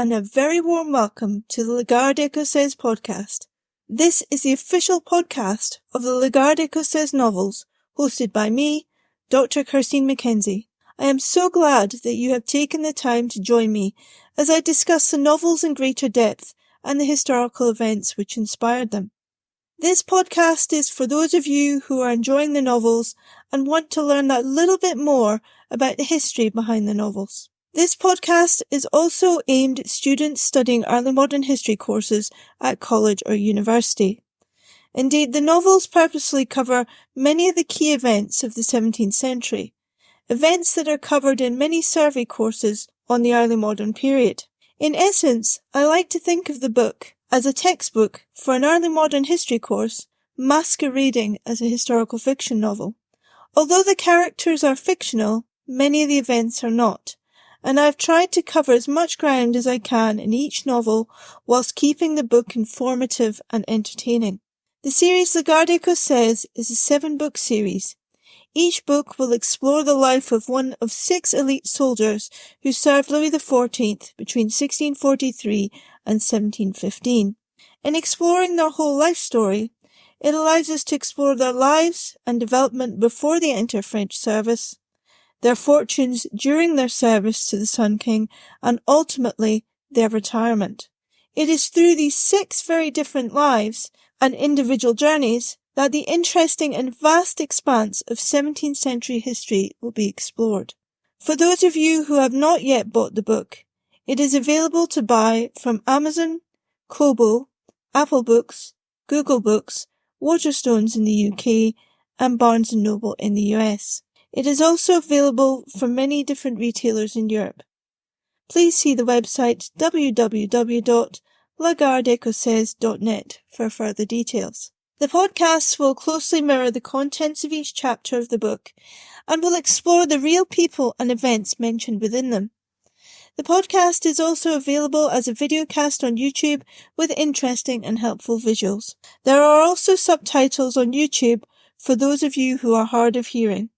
and a very warm welcome to the Garde Ecossaise Podcast. This is the official podcast of the Garde Ecossaise novels, hosted by me, Dr. Kirstine Mackenzie. I am so glad that you have taken the time to join me as I discuss the novels in greater depth and the historical events which inspired them. This podcast is for those of you who are enjoying the novels and want to learn that little bit more about the history behind the novels. This podcast is also aimed at students studying early modern history courses at college or university. Indeed, the novels purposely cover many of the key events of the 17th century, events that are covered in many survey courses on the early modern period. In essence, I like to think of the book as a textbook for an early modern history course masquerading as a historical fiction novel. Although the characters are fictional, many of the events are not, and I've tried to cover as much ground as I can in each novel whilst keeping the book informative and entertaining. The series La Garde Ecossaise is a 7-book series. Each book will explore the life of one of 6 elite soldiers who served Louis XIV between 1643 and 1715. In exploring their whole life story, it allows us to explore their lives and development before they enter French service, their fortunes during their service to the Sun King, and ultimately their retirement. It is through these 6 very different lives and individual journeys that the interesting and vast expanse of 17th century history will be explored. For those of you who have not yet bought the book, it is available to buy from Amazon, Kobo, Apple Books, Google Books, Waterstones in the UK, and Barnes & Noble in the US. It is also available from many different retailers in Europe. Please see the website www.lagardeecossaise.net for further details. The podcasts will closely mirror the contents of each chapter of the book and will explore the real people and events mentioned within them. The podcast is also available as a videocast on YouTube with interesting and helpful visuals. There are also subtitles on YouTube for those of you who are hard of hearing.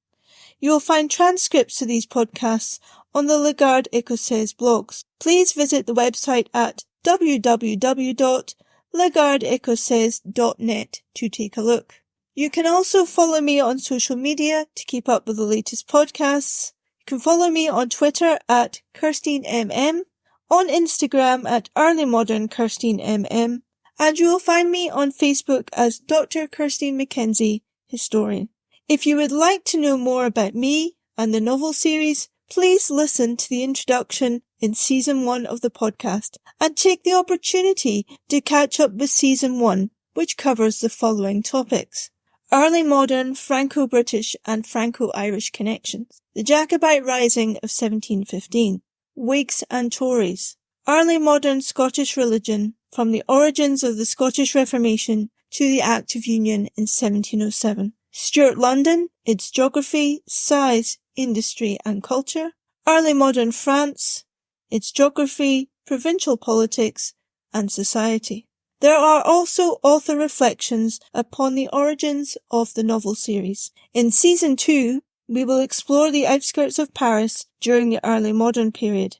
You will find transcripts of these podcasts on the Garde Ecossaise blogs. Please visit the website at www.lagardeecossaise.net to take a look. You can also follow me on social media to keep up with the latest podcasts. You can follow me on Twitter at KirstineMM, on Instagram at earlymodernkirstineMM, and you will find me on Facebook as Dr. Kirstine Mackenzie, historian. If you would like to know more about me and the novel series, please listen to the introduction in Season 1 of the podcast and take the opportunity to catch up with Season 1, which covers the following topics: early modern Franco-British and Franco-Irish connections, the Jacobite Rising of 1715, Whigs and Tories, early modern Scottish religion from the origins of the Scottish Reformation to the Act of Union in 1707, Stuart London, its geography, size, industry and culture, early modern France, its geography, provincial politics and society. There are also author reflections upon the origins of the novel series. In Season 2, we will explore the outskirts of Paris during the early modern period,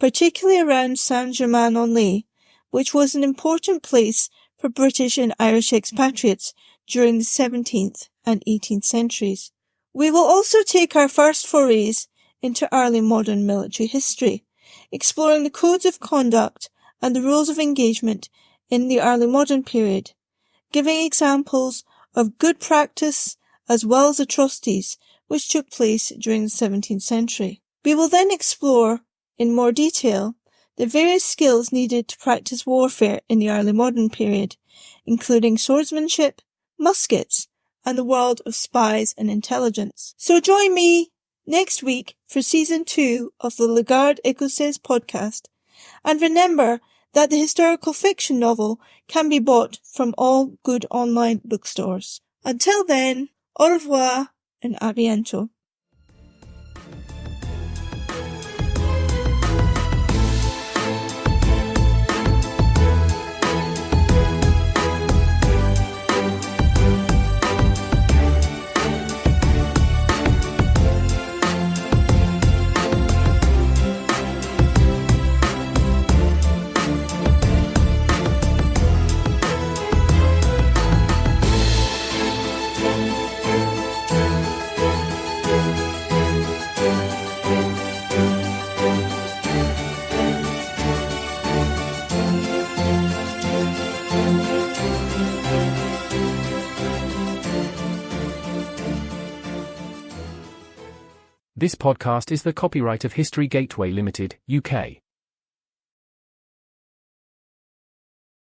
particularly around Saint-Germain-en-Laye, which was an important place for British and Irish expatriates during the 17th and 18th centuries. We will also take our first forays into early modern military history, exploring the codes of conduct and the rules of engagement in the early modern period, giving examples of good practice as well as atrocities which took place during the 17th century. We will then explore, in more detail, the various skills needed to practice warfare in the early modern period, including swordsmanship, muskets, and the world of spies and intelligence. So join me next week for Season 2 of the Garde Ecossaise Podcast, and remember that the historical fiction novel can be bought from all good online bookstores. Until then, au revoir and à bientôt. This podcast is the copyright of History Gateway Limited, UK.